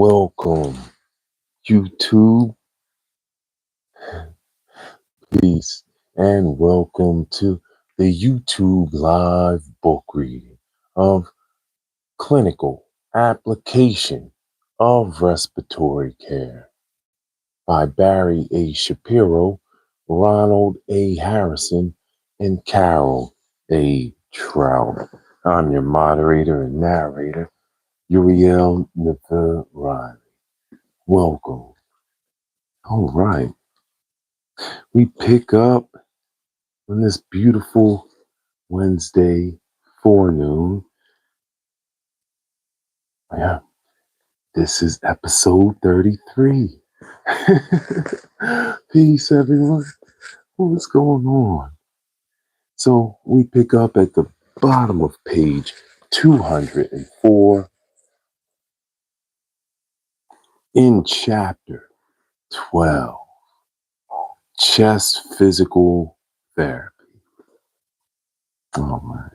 Welcome, YouTube. Peace and welcome to the YouTube live book reading of Clinical Application of Respiratory Care by Barry A. Shapiro, Ronald A. Harrison, and Carole A. Trout. I'm your moderator and narrator, Uriel. Welcome. All right. We pick up on this beautiful Wednesday forenoon. Yeah, this is episode 33. Peace, everyone. What's going on? So we pick up at the bottom of page 204 in chapter 12, chest physical therapy. All right.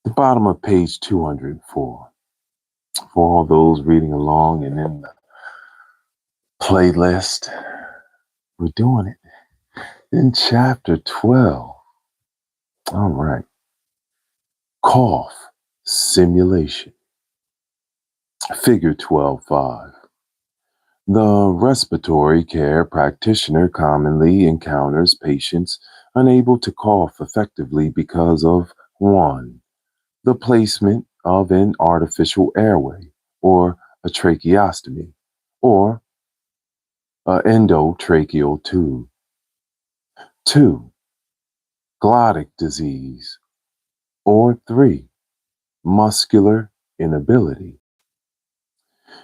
The bottom of page 204. For all those reading along and in the playlist, we're doing it in chapter 12. All right. Cough simulation. Figure 12.5. The respiratory care practitioner commonly encounters patients unable to cough effectively because of 1. The placement of an artificial airway or a tracheostomy or an endotracheal tube. 2. Glottic disease. Or 3. Muscular inability.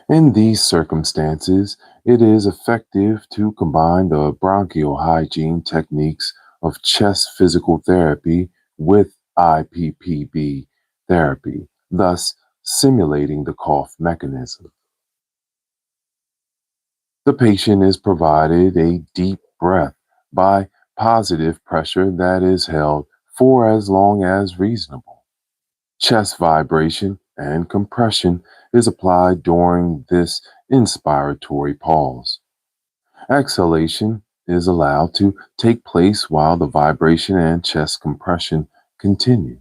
In these circumstances, it is effective to combine the bronchial hygiene techniques of chest physical therapy with IPPB therapy, thus simulating the cough mechanism. The patient is provided a deep breath by positive pressure that is held for as long as reasonable. Chest vibration and compression is applied during this inspiratory pause. Exhalation is allowed to take place while the vibration and chest compression continue.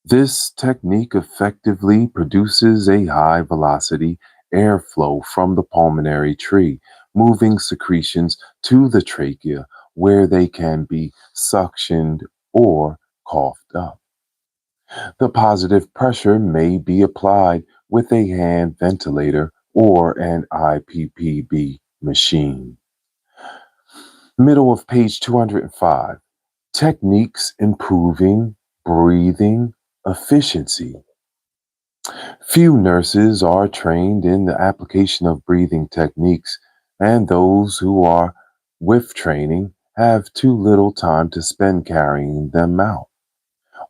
This technique effectively produces a high velocity airflow from the pulmonary tree, moving secretions to the trachea where they can be suctioned or coughed up. The positive pressure may be applied with a hand ventilator or an IPPB machine. Middle of page 205. Techniques improving breathing efficiency. Few nurses are trained in the application of breathing techniques, and those who are with training have too little time to spend carrying them out.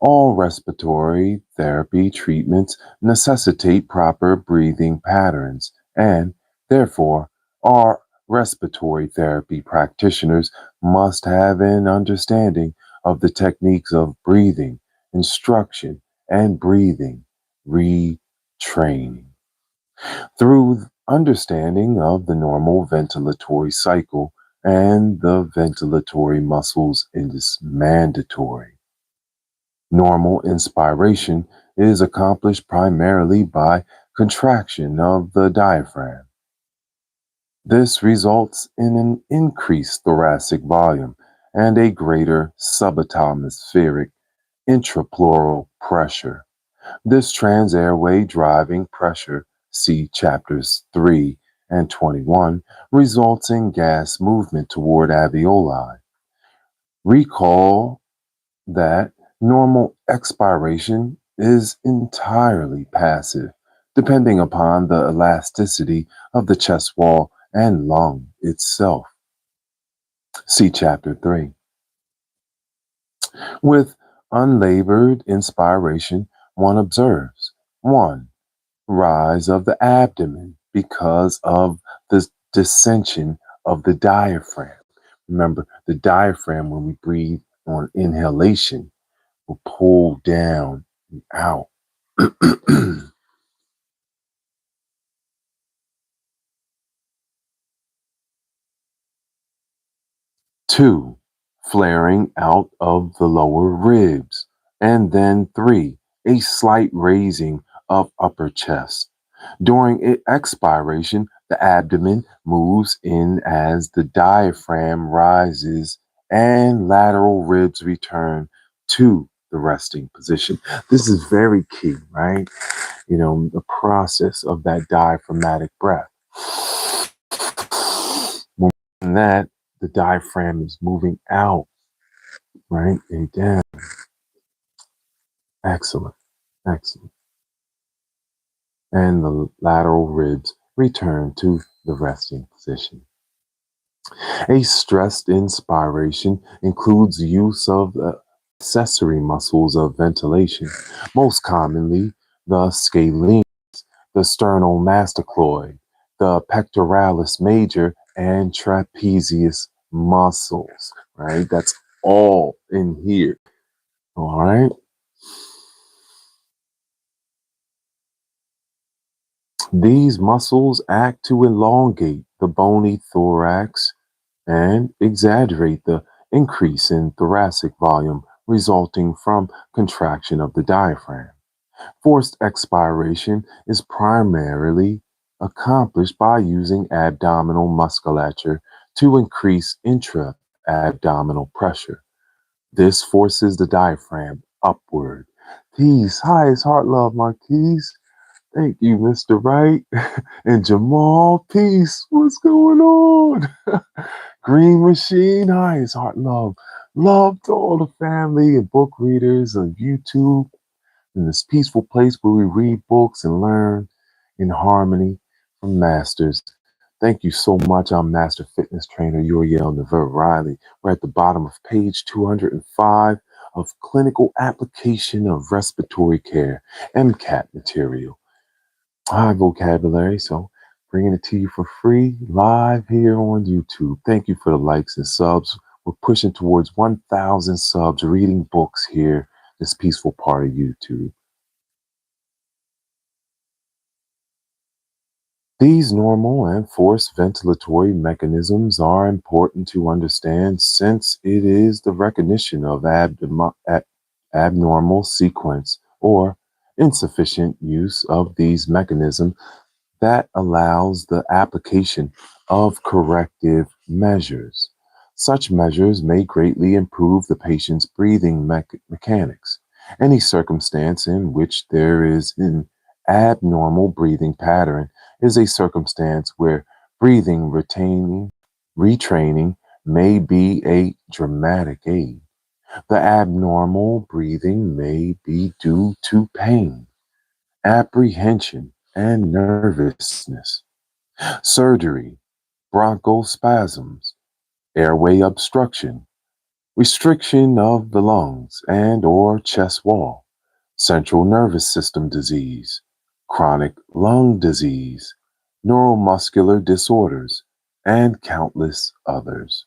All respiratory therapy treatments necessitate proper breathing patterns, and therefore, our respiratory therapy practitioners must have an understanding of the techniques of breathing, instruction, and breathing retraining. Through understanding of the normal ventilatory cycle and the ventilatory muscles is mandatory. Normal inspiration is accomplished primarily by contraction of the diaphragm. This results in an increased thoracic volume and a greater subatmospheric intrapleural pressure. This transairway driving pressure, see chapters 3 and 21, results in gas movement toward alveoli. Recall that normal expiration is entirely passive, depending upon the elasticity of the chest wall and lung itself. See chapter 3. With unlabored inspiration, one observes 1. Rise of the abdomen because of the dissension of the diaphragm. Remember, the diaphragm, when we breathe on inhalation, will pull down and out. 2, flaring out of the lower ribs. And then 3, a slight raising of upper chest. During expiration, the abdomen moves in as the diaphragm rises and lateral ribs return to the resting position. This is very key, right? The process of that diaphragmatic breath. When that, the diaphragm is moving out, right? And down. Excellent. Excellent. And the lateral ribs return to the resting position. A stressed inspiration includes use of the accessory muscles of ventilation, most commonly the scalene, the sternomastochloid, the pectoralis major, and trapezius muscles, right? That's all in here, all right? These muscles act to elongate the bony thorax and exaggerate the increase in thoracic volume resulting from contraction of the diaphragm. Forced expiration is primarily accomplished by using abdominal musculature to increase intra-abdominal pressure. This forces the diaphragm upward. Peace, highest heart love, Marquise. Thank you, Mr. Wright. And Jamal, peace. What's going on? Green Machine, highest heart love. Love to all the family and book readers of YouTube in this peaceful place where we read books and learn in harmony from masters. Thank you so much. I'm Master Fitness Trainer Uriel Riley. We're at the bottom of page 205 of Clinical Application of Respiratory Care, MCAT material. High vocabulary, so bringing it to you for free live here on YouTube. Thank you for the likes and subs. We're pushing towards 1,000 subs reading books here, this peaceful part of YouTube. These normal and forced ventilatory mechanisms are important to understand since it is the recognition of abnormal sequence or insufficient use of these mechanisms that allows the application of corrective measures. Such measures may greatly improve the patient's breathing mechanics. Any circumstance in which there is an abnormal breathing pattern is a circumstance where retraining may be a dramatic aid. The abnormal breathing may be due to pain, apprehension, and nervousness, surgery, bronchospasms, airway obstruction, restriction of the lungs and or chest wall, central nervous system disease, chronic lung disease, neuromuscular disorders, and countless others.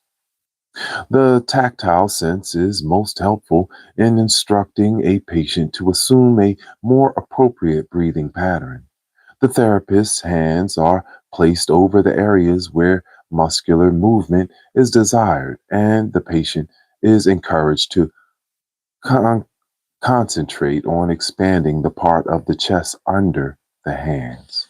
The tactile sense is most helpful in instructing a patient to assume a more appropriate breathing pattern. The therapist's hands are placed over the areas where muscular movement is desired, and the patient is encouraged to con- concentrate on expanding the part of the chest under the hands.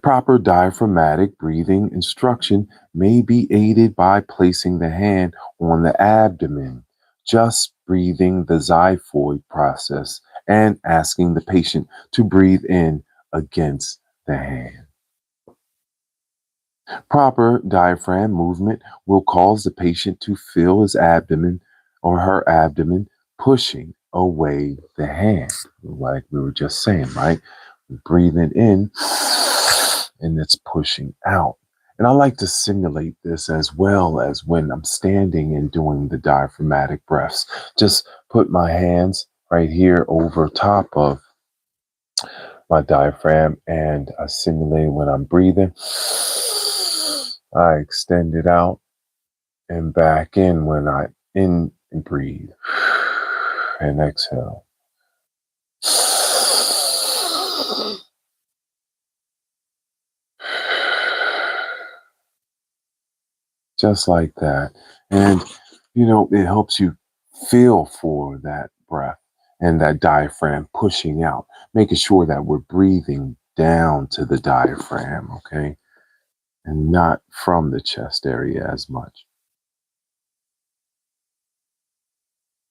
Proper diaphragmatic breathing instruction may be aided by placing the hand on the abdomen, just breathing the xiphoid process, and asking the patient to breathe in against the hand. Proper diaphragm movement will cause the patient to feel his abdomen or her abdomen pushing away the hand, like we were just saying, right? Breathing in and it's pushing out. And I like to simulate this as well as when I'm standing and doing the diaphragmatic breaths. Just put my hands right here over top of my diaphragm and I simulate when I'm breathing. I extend it out and back in when I in and breathe and exhale. just like that. And, it helps you feel for that breath and that diaphragm pushing out, making sure that we're breathing down to the diaphragm, okay? And not from the chest area as much.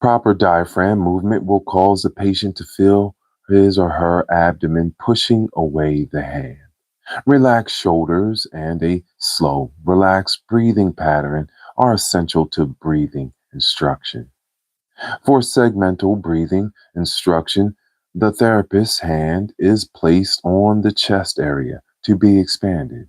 Proper diaphragm movement will cause the patient to feel his or her abdomen pushing away the hand. Relaxed shoulders and a slow, relaxed breathing pattern are essential to breathing instruction. For segmental breathing instruction, the therapist's hand is placed on the chest area to be expanded.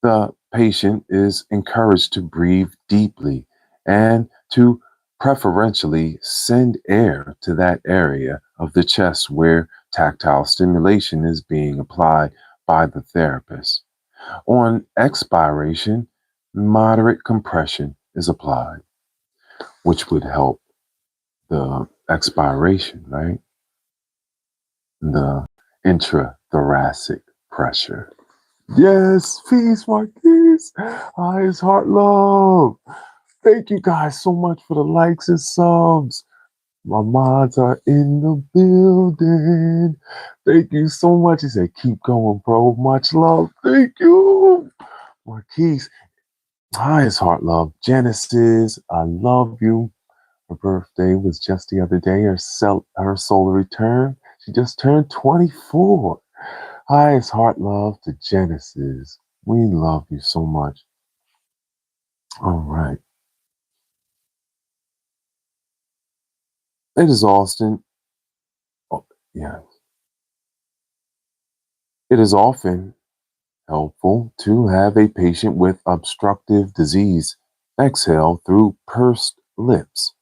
The patient is encouraged to breathe deeply and to preferentially send air to that area of the chest where tactile stimulation is being applied by the therapist. On expiration, moderate compression is applied, which would help the expiration, right? The intrathoracic pressure. Yes, peace, Marquise. Eyes, heart, love. Thank you guys so much for the likes and subs. My mods are in the building. Thank you so much. He said, keep going, bro. Much love. Thank you. Marquise, highest heart love. Genesis, I love you. Her birthday was just the other day. Her solar return. She just turned 24. Highest heart love to Genesis. We love you so much. All right. It is Austin. Oh, yeah. It is often helpful to have a patient with obstructive disease exhale through pursed lips,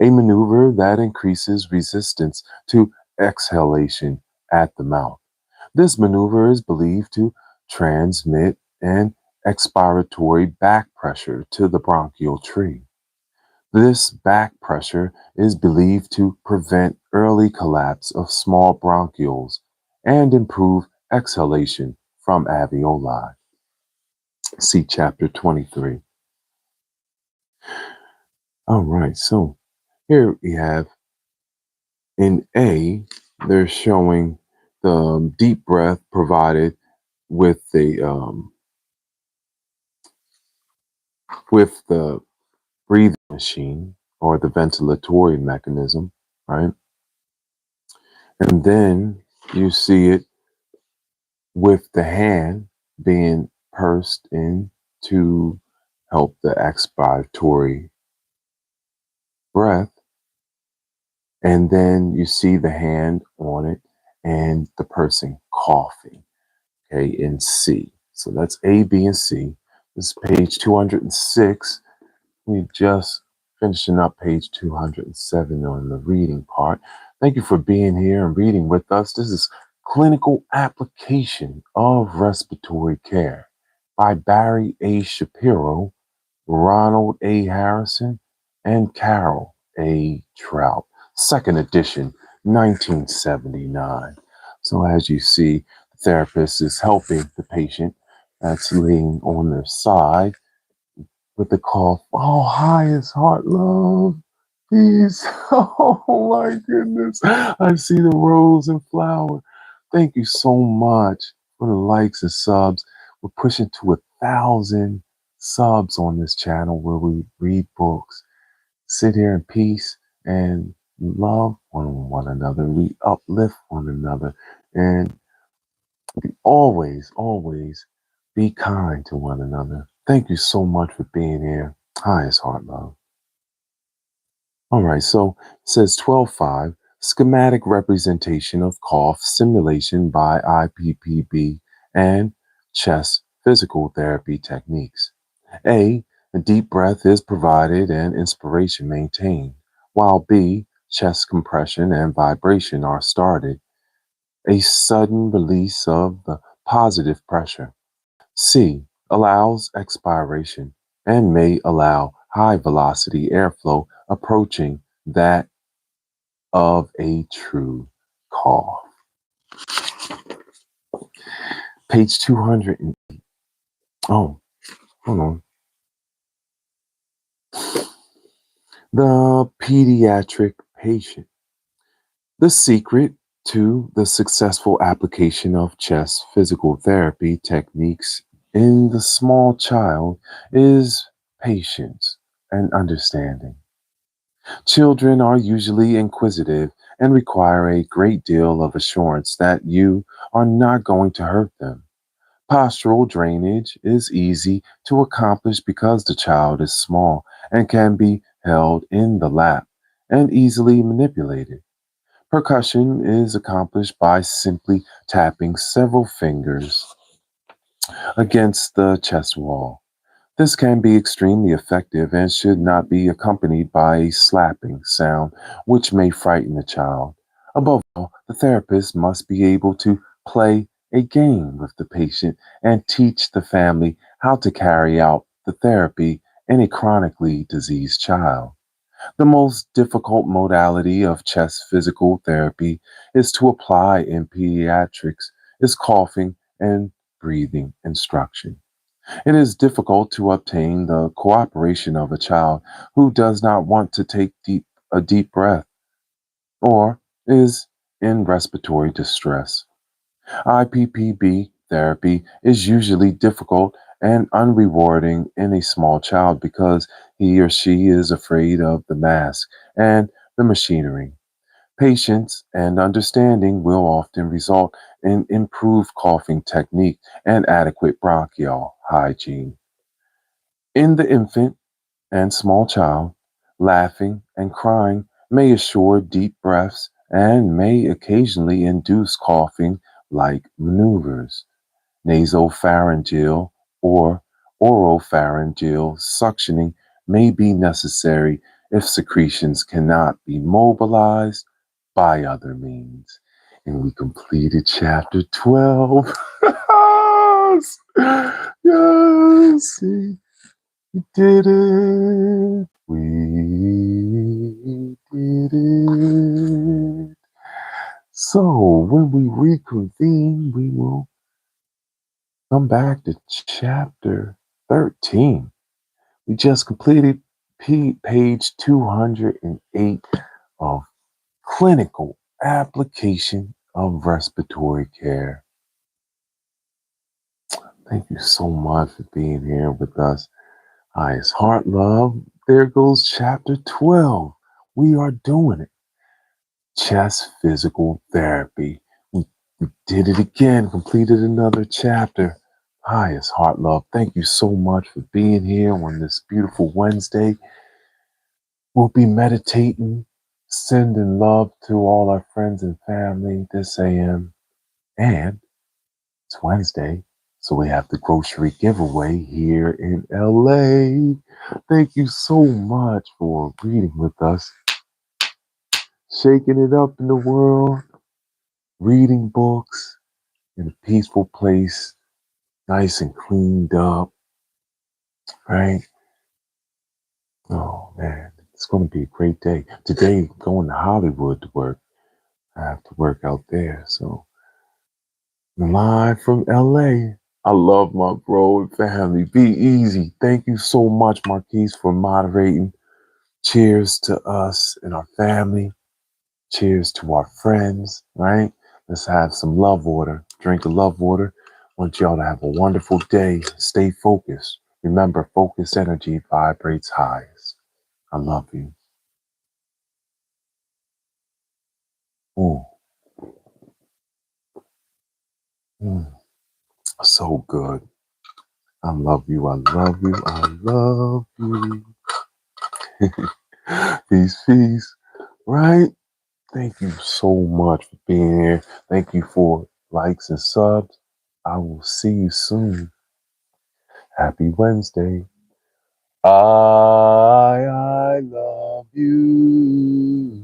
a maneuver that increases resistance to exhalation at the mouth. This maneuver is believed to transmit an expiratory back pressure to the bronchial tree. This back pressure is believed to prevent early collapse of small bronchioles and improve exhalation from alveoli. See chapter 23. All right, so here we have in A, they're showing the deep breath provided with the breathing machine or the ventilatory mechanism, right? And then you see it with the hand being pursed in to help the expiratory breath. And then you see the hand on it and the person coughing, okay, in C. So that's A, B, and C. This is page 206. We just finishing up page 207 on the reading part. Thank you for being here and reading with us. This is Clinical Application of Respiratory Care by Barry A. Shapiro, Ronald A. Harrison, and Carole A. Trout. Second edition, 1979. So as you see, the therapist is helping the patient that's laying on their side with the cough. Oh, highest heart love. Peace. Oh my goodness. I see the rose and flower. Thank you so much for the likes and subs. We're pushing to 1,000 subs on this channel where we read books, sit here in peace and love one another. We uplift one another and always, always be kind to one another. Thank you so much for being here. Highest heart love. All right, so it says 12.5, schematic representation of cough simulation by IPPB and chest physical therapy techniques. A, a deep breath is provided and inspiration maintained, while B, chest compression and vibration are started. A sudden release of the positive pressure. C, allows expiration and may allow high velocity airflow approaching that of a true cough. Page 200. Oh, Hold on. The pediatric patient. The secret to the successful application of chest physical therapy techniques in the small child is patience and understanding. Children are usually inquisitive and require a great deal of assurance that you are not going to hurt them. Postural drainage is easy to accomplish because the child is small and can be held in the lap and easily manipulated. Percussion is accomplished by simply tapping several fingers against the chest wall. This can be extremely effective and should not be accompanied by a slapping sound, which may frighten the child. Above all, the therapist must be able to play a game with the patient and teach the family how to carry out the therapy in a chronically diseased child. The most difficult modality of chest physical therapy is to apply in pediatrics is coughing and breathing instruction. It is difficult to obtain the cooperation of a child who does not want to take a deep breath or is in respiratory distress. IPPB therapy is usually difficult and unrewarding in a small child because he or she is afraid of the mask and the machinery. Patience and understanding will often result in improved coughing technique and adequate bronchial hygiene. In the infant and small child, laughing and crying may assure deep breaths and may occasionally induce coughing like maneuvers. Nasopharyngeal or oropharyngeal suctioning may be necessary if secretions cannot be mobilized by other means. And we completed chapter 12. Yes! Yes! We did it. We did it. So when we reconvene, we will come back to chapter 13. We just completed page 208 of clinical application of respiratory care. Thank you so much for being here with us. Highest heart love. There goes chapter 12. We are doing it. Chest physical therapy. We did it again, completed another chapter. Highest heart love. Thank you so much for being here on this beautiful Wednesday. We'll be meditating, sending love to all our friends and family this AM. And it's Wednesday, so we have the grocery giveaway here in LA. Thank you so much for reading with us, shaking it up in the world, reading books in a peaceful place, nice and cleaned up, right? Oh man, it's going to be a great day. Today, going to Hollywood to work. I have to work out there, so live from LA. I love my bro and family. Be easy. Thank you so much, Marquise, for moderating. Cheers to us and our family. Cheers to our friends, right? Let's have some love water. Drink the love water. Want y'all to have a wonderful day. Stay focused. Remember, focused energy vibrates highest. I love you. Ooh. Mm. So good. I love you. I love you. I love you. Peace, peace. Right? Thank you so much for being here. Thank you for likes and subs. I will see you soon. Happy Wednesday. I love you.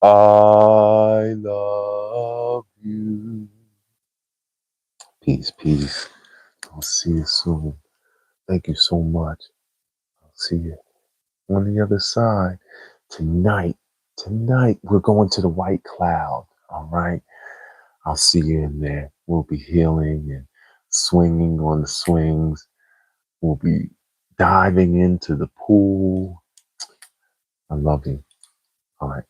I love you. Peace, peace. I'll see you soon. Thank you so much. I'll see you on the other side. Tonight, we're going to the White Cloud. All right. I'll see you in there. We'll be healing and swinging on the swings. We'll be diving into the pool. I love you. All right.